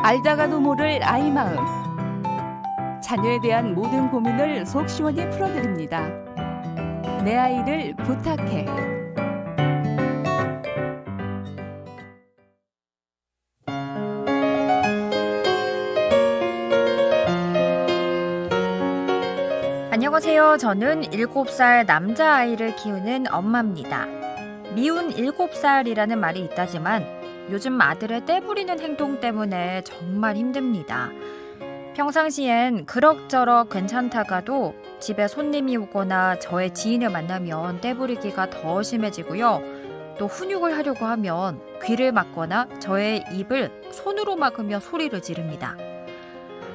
알다가도 모를 아이 마음. 자녀에 대한 모든 고민을 속 시원히 풀어드립니다. 내 아이를 부탁해. 안녕하세요. 저는 7살 남자아이를 키우는 엄마입니다. 미운 7살이라는 말이 있다지만 요즘 아들의 떼부리는 행동 때문에 정말 힘듭니다. 평상시엔 그럭저럭 괜찮다가도 집에 손님이 오거나 저의 지인을 만나면 떼부리기가 더 심해지고요. 또 훈육을 하려고 하면 귀를 막거나 저의 입을 손으로 막으며 소리를 지릅니다.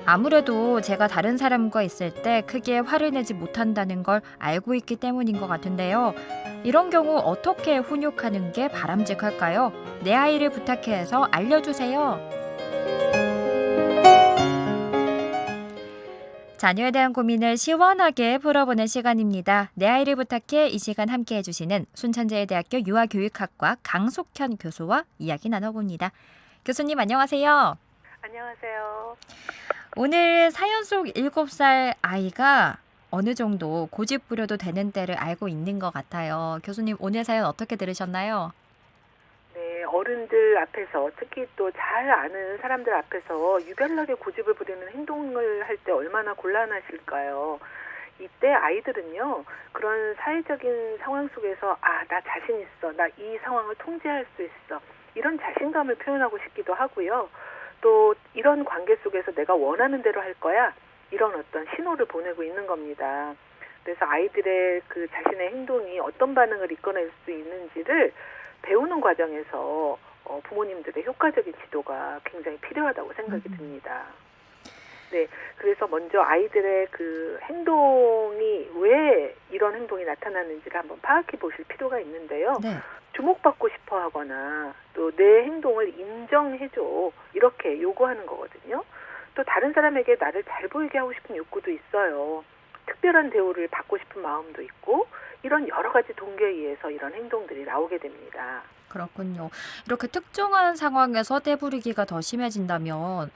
아무래도 제가 다른 사람과 있을 때 크게 화를 내지 못한다는 걸 알고 있기 때문인 것 같은데요. 이런 경우 어떻게 훈육하는 게 바람직할까요? 내 아이를 부탁해서 알려주세요. 자녀에 대한 고민을 시원하게 풀어보는 시간입니다. 내 아이를 부탁해 이 시간 함께 해주시는 순천제일대학교 유아교육학과 강숙현 교수와 이야기 나눠봅니다. 교수님 안녕하세요. 안녕하세요. 오늘 사연 속 7살 아이가 어느 정도 고집 부려도 되는 때를 알고 있는 것 같아요. 교수님 오늘 사연 어떻게 들으셨나요? 네, 어른들 앞에서 특히 또 잘 아는 사람들 앞에서 유별나게 고집을 부리는 행동을 할 때 얼마나 곤란하실까요? 이때 아이들은요, 그런 사회적인 상황 속에서 나 자신 있어, 나 이 상황을 통제할 수 있어, 이런 자신감을 표현하고 싶기도 하고요. 또 이런 관계 속에서 내가 원하는 대로 할 거야, 이런 어떤 신호를 보내고 있는 겁니다. 그래서 아이들의 그 자신의 행동이 어떤 반응을 이끌어낼 수 있는지를 배우는 과정에서 부모님들의 효과적인 지도가 굉장히 필요하다고 생각이 듭니다. 네, 그래서 먼저 아이들의 그 행동이 왜 이런 행동이 나타나는지를 한번 파악해 보실 필요가 있는데요. 네. 주목받고 싶어 하거나 또 내 행동을 인정해줘 이렇게 요구하는 거거든요. 또 다른 사람에게 나를 잘 보이게 하고 싶은 욕구도 있어요. 특별한 대우를 받고 싶은 마음도 있고 이런 여러 가지 동기에 의해서 이런 행동들이 나오게 됩니다. 그렇군요. 이렇게 특정한 상황에서 떼부리기가 더 심해진다면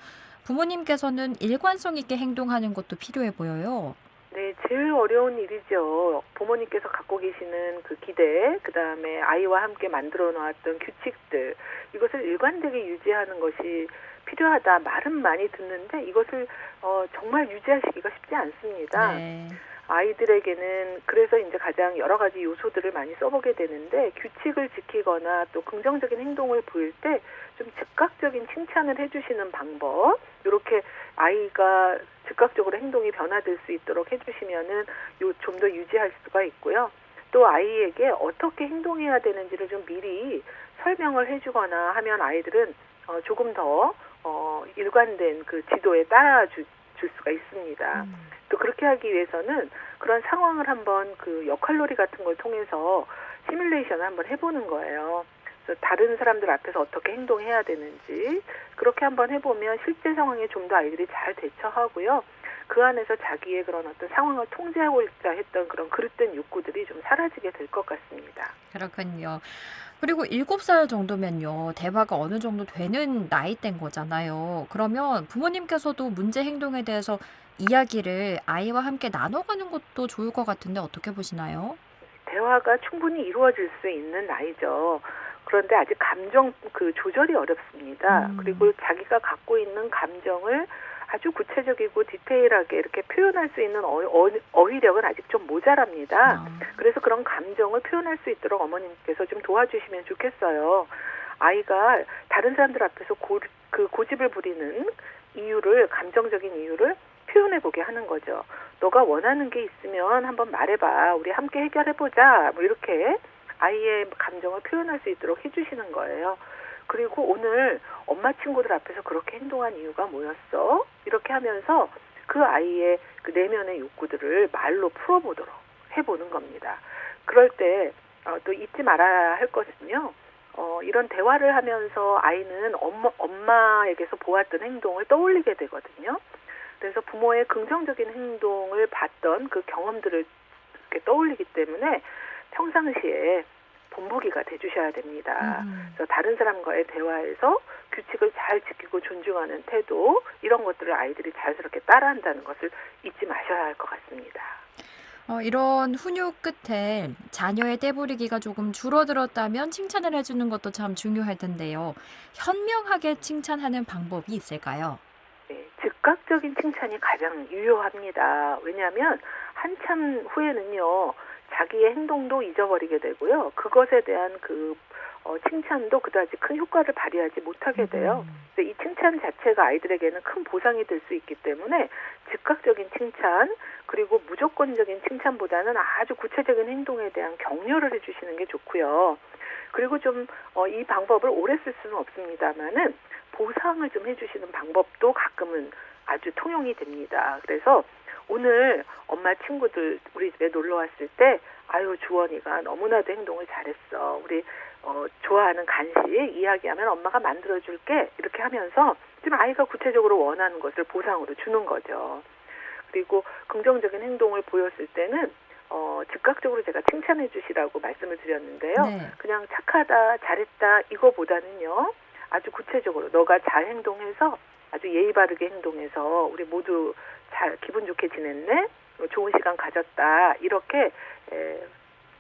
부모님께서는 일관성 있게 행동하는 것도 필요해 보여요. 네, 제일 어려운 일이죠. 부모님께서 갖고 계시는 그 기대, 그다음에 아이와 함께 만들어 놓았던 규칙들, 이것을 일관되게 유지하는 것이 필요하다. 말은 많이 듣는데 이것을 정말 유지하시기가 쉽지 않습니다. 네. 아이들에게는 그래서 이제 가장 여러 가지 요소들을 많이 써보게 되는데 규칙을 지키거나 또 긍정적인 행동을 보일 때 좀 즉각적인 칭찬을 해주시는 방법, 이렇게 아이가 즉각적으로 행동이 변화될 수 있도록 해주시면은 좀 더 유지할 수가 있고요. 또 아이에게 어떻게 행동해야 되는지를 좀 미리 설명을 해주거나 하면 아이들은 조금 더 일관된 그 지도에 따라줄 수가 있습니다. 또 그렇게 하기 위해서는 그런 상황을 한번 그 역할놀이 같은 걸 통해서 시뮬레이션을 한번 해보는 거예요. 그래서 다른 사람들 앞에서 어떻게 행동해야 되는지 그렇게 한번 해보면 실제 상황에 좀 더 아이들이 잘 대처하고요. 그 안에서 자기의 그런 어떤 상황을 통제하고자 했던 그런 그릇된 욕구들이 좀 사라지게 될 것 같습니다. 그렇군요. 그리고 7살 정도면요. 대화가 어느 정도 되는 나이대인 거잖아요. 그러면 부모님께서도 문제 행동에 대해서 이야기를 아이와 함께 나눠가는 것도 좋을 것 같은데 어떻게 보시나요? 대화가 충분히 이루어질 수 있는 나이죠. 그런데 아직 감정 그 조절이 어렵습니다. 그리고 자기가 갖고 있는 감정을 아주 구체적이고 디테일하게 이렇게 표현할 수 있는 어휘력은 아직 좀 모자랍니다. 그래서 그런 감정을 표현할 수 있도록 어머님께서 좀 도와주시면 좋겠어요. 아이가 다른 사람들 앞에서 고집을 부리는 이유를, 감정적인 이유를 표현해보게 하는 거죠. 너가 원하는 게 있으면 한번 말해봐. 우리 함께 해결해보자. 뭐 이렇게 아이의 감정을 표현할 수 있도록 해주시는 거예요. 그리고 오늘 엄마 친구들 앞에서 그렇게 행동한 이유가 뭐였어? 이렇게 하면서 그 아이의 그 내면의 욕구들을 말로 풀어보도록 해보는 겁니다. 그럴 때 또 잊지 말아야 할 것은요. 이런 대화를 하면서 아이는 엄마에게서 보았던 행동을 떠올리게 되거든요. 그래서 부모의 긍정적인 행동을 봤던 그 경험들을 이렇게 떠올리기 때문에 평상시에 본보기가 돼주셔야 됩니다. 음. 그래서 다른 사람과의 대화에서 규칙을 잘 지키고 존중하는 태도 이런 것들을 아이들이 자연스럽게 따라한다는 것을 잊지 마셔야 할 것 같습니다. 이런 훈육 끝에 자녀의 떼부리기가 조금 줄어들었다면 칭찬을 해주는 것도 참 중요할 텐데요. 현명하게 칭찬하는 방법이 있을까요? 네, 즉각적인 칭찬이 가장 유효합니다. 왜냐하면 한참 후에는요, 자기의 행동도 잊어버리게 되고요. 그것에 대한 칭찬도 그다지 큰 효과를 발휘하지 못하게 돼요. 근데 이 칭찬 자체가 아이들에게는 큰 보상이 될 수 있기 때문에 즉각적인 칭찬, 그리고 무조건적인 칭찬보다는 아주 구체적인 행동에 대한 격려를 해주시는 게 좋고요. 그리고 이 방법을 오래 쓸 수는 없습니다만은 보상을 좀 해주시는 방법도 가끔은 아주 통용이 됩니다. 그래서 오늘 엄마 친구들 우리 집에 놀러 왔을 때 아유 주원이가 너무나도 행동을 잘했어. 우리 좋아하는 간식 이야기하면 엄마가 만들어줄게. 이렇게 하면서 좀 아이가 구체적으로 원하는 것을 보상으로 주는 거죠. 그리고 긍정적인 행동을 보였을 때는 즉각적으로 제가 칭찬해 주시라고 말씀을 드렸는데요. 네. 그냥 착하다, 잘했다 이거보다는요. 아주 구체적으로 너가 잘 행동해서 아주 예의 바르게 행동해서 우리 모두 잘 기분 좋게 지냈네. 좋은 시간 가졌다. 이렇게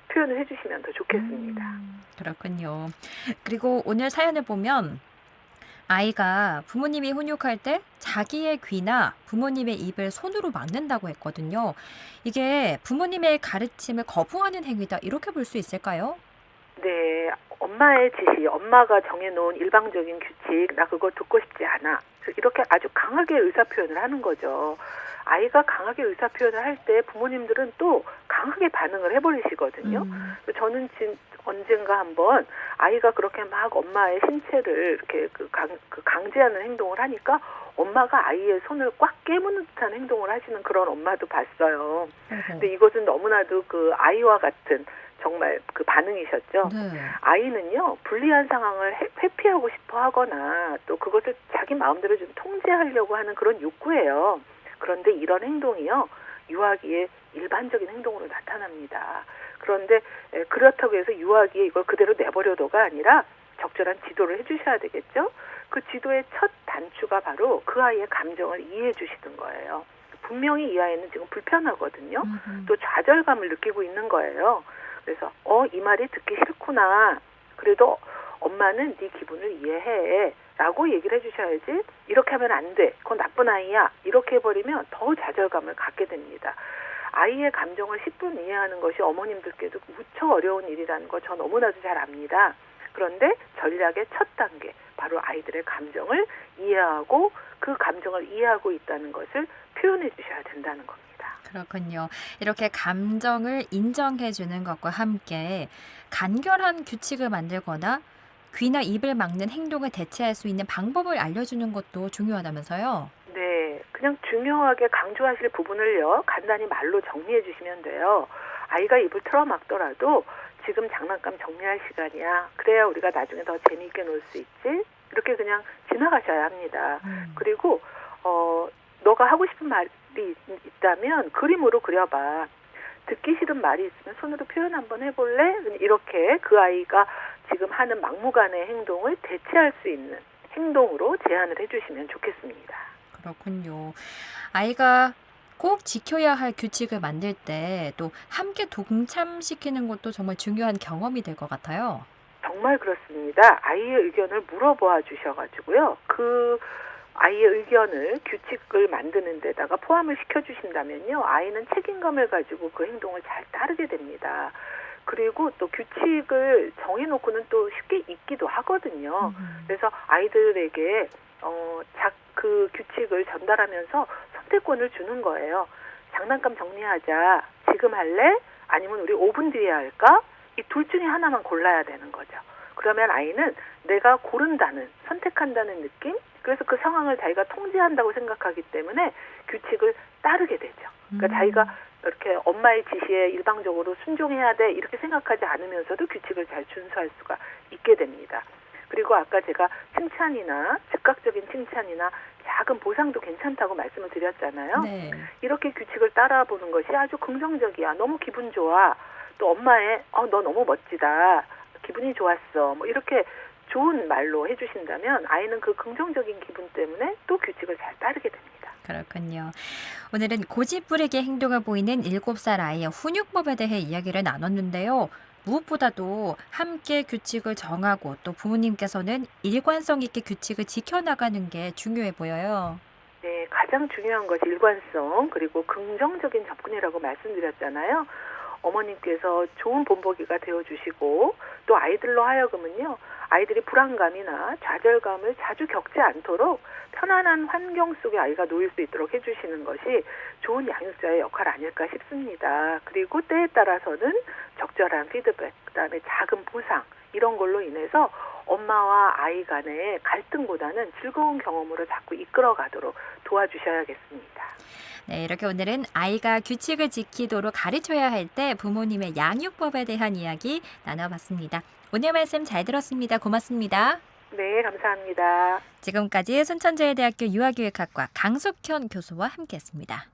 표현을 해주시면 더 좋겠습니다. 그렇군요. 그리고 오늘 사연을 보면 아이가 부모님이 훈육할 때 자기의 귀나 부모님의 입을 손으로 막는다고 했거든요. 이게 부모님의 가르침을 거부하는 행위다. 이렇게 볼 수 있을까요? 네, 엄마의 지시, 엄마가 정해놓은 일방적인 규칙, 나 그거 듣고 싶지 않아. 이렇게 아주 강하게 의사표현을 하는 거죠. 아이가 강하게 의사표현을 할 때 부모님들은 또 강하게 반응을 해버리시거든요. 저는 언젠가 한번 아이가 그렇게 막 엄마의 신체를 이렇게 강제하는 행동을 하니까 엄마가 아이의 손을 꽉 깨무는 듯한 행동을 하시는 그런 엄마도 봤어요. 근데 이것은 너무나도 아이와 같은 정말 반응이셨죠. 네. 아이는요, 불리한 상황을 회피하고 싶어 하거나 또 그것을 자기 마음대로 좀 통제하려고 하는 그런 욕구예요. 그런데 이런 행동이요, 유아기의 일반적인 행동으로 나타납니다. 그런데 그렇다고 해서 유아기에 이걸 그대로 내버려둬가 아니라 적절한 지도를 해주셔야 되겠죠. 그 지도의 첫 단추가 바로 그 아이의 감정을 이해해 주시는 거예요. 분명히 이 아이는 지금 불편하거든요. 또 좌절감을 느끼고 있는 거예요. 그래서 이 말이 듣기 싫구나. 그래도 엄마는 네 기분을 이해해. 라고 얘기를 해주셔야지. 이렇게 하면 안 돼. 그건 나쁜 아이야. 이렇게 해버리면 더 좌절감을 갖게 됩니다. 아이의 감정을 10분 이해하는 것이 어머님들께도 무척 어려운 일이라는 거 저 너무나도 잘 압니다. 그런데 전략의 첫 단계, 바로 아이들의 감정을 이해하고 그 감정을 이해하고 있다는 것을 표현해 주셔야 된다는 겁니다. 그렇군요. 이렇게 감정을 인정해 주는 것과 함께 간결한 규칙을 만들거나 귀나 입을 막는 행동을 대체할 수 있는 방법을 알려주는 것도 중요하다면서요? 네, 그냥 중요하게 강조하실 부분을요, 간단히 말로 정리해 주시면 돼요. 아이가 입을 틀어막더라도 지금 장난감 정리할 시간이야. 그래야 우리가 나중에 더 재미있게 놀 수 있지. 이렇게 그냥 지나가셔야 합니다. 그리고 너가 하고 싶은 말이 있다면 그림으로 그려봐. 듣기 싫은 말이 있으면 손으로 표현 한번 해볼래? 이렇게 그 아이가 지금 하는 막무가내의 행동을 대체할 수 있는 행동으로 제안을 해주시면 좋겠습니다. 그렇군요. 아이가 꼭 지켜야 할 규칙을 만들 때 또 함께 동참시키는 것도 정말 중요한 경험이 될 것 같아요. 정말 그렇습니다. 아이의 의견을 물어보아 주셔가지고요. 그 아이의 의견을 규칙을 만드는 데다가 포함을 시켜주신다면요. 아이는 책임감을 가지고 그 행동을 잘 따르게 됩니다. 그리고 또 규칙을 정해놓고는 또 쉽게 잊기도 하거든요. 그래서 아이들에게 그 규칙을 전달하면서 선택권을 주는 거예요. 장난감 정리하자. 지금 할래? 아니면 우리 5분 뒤에 할까? 이 둘 중에 하나만 골라야 되는 거죠. 그러면 아이는 내가 고른다는, 선택한다는 느낌? 그래서 그 상황을 자기가 통제한다고 생각하기 때문에 규칙을 따르게 되죠. 그러니까 자기가 이렇게 엄마의 지시에 일방적으로 순종해야 돼 이렇게 생각하지 않으면서도 규칙을 잘 준수할 수가 있게 됩니다. 그리고 아까 제가 칭찬이나 즉각적인 칭찬이나 작은 보상도 괜찮다고 말씀을 드렸잖아요. 네. 이렇게 규칙을 따라보는 것이 아주 긍정적이야. 너무 기분 좋아. 또 엄마의 너 너무 멋지다. 기분이 좋았어. 뭐 이렇게 좋은 말로 해주신다면 아이는 그 긍정적인 기분 때문에 또 규칙을 잘 따르게 됩니다. 그렇군요. 오늘은 고집부리게 행동을 보이는 7살 아이의 훈육법에 대해 이야기를 나눴는데요. 무엇보다도 함께 규칙을 정하고 또 부모님께서는 일관성 있게 규칙을 지켜나가는 게 중요해 보여요. 네, 가장 중요한 것이 일관성 그리고 긍정적인 접근이라고 말씀드렸잖아요. 어머님께서 좋은 본보기가 되어주시고 또 아이들로 하여금은요. 아이들이 불안감이나 좌절감을 자주 겪지 않도록 편안한 환경 속에 아이가 놓일 수 있도록 해주시는 것이 좋은 양육자의 역할 아닐까 싶습니다. 그리고 때에 따라서는 적절한 피드백, 그다음에 작은 보상 이런 걸로 인해서 엄마와 아이 간의 갈등보다는 즐거운 경험으로 자꾸 이끌어가도록 도와주셔야겠습니다. 네, 이렇게 오늘은 아이가 규칙을 지키도록 가르쳐야 할 때 부모님의 양육법에 대한 이야기 나눠봤습니다. 오늘 말씀 잘 들었습니다. 고맙습니다. 네, 감사합니다. 지금까지 순천제일대학교 유아교육학과 강숙현 교수와 함께했습니다.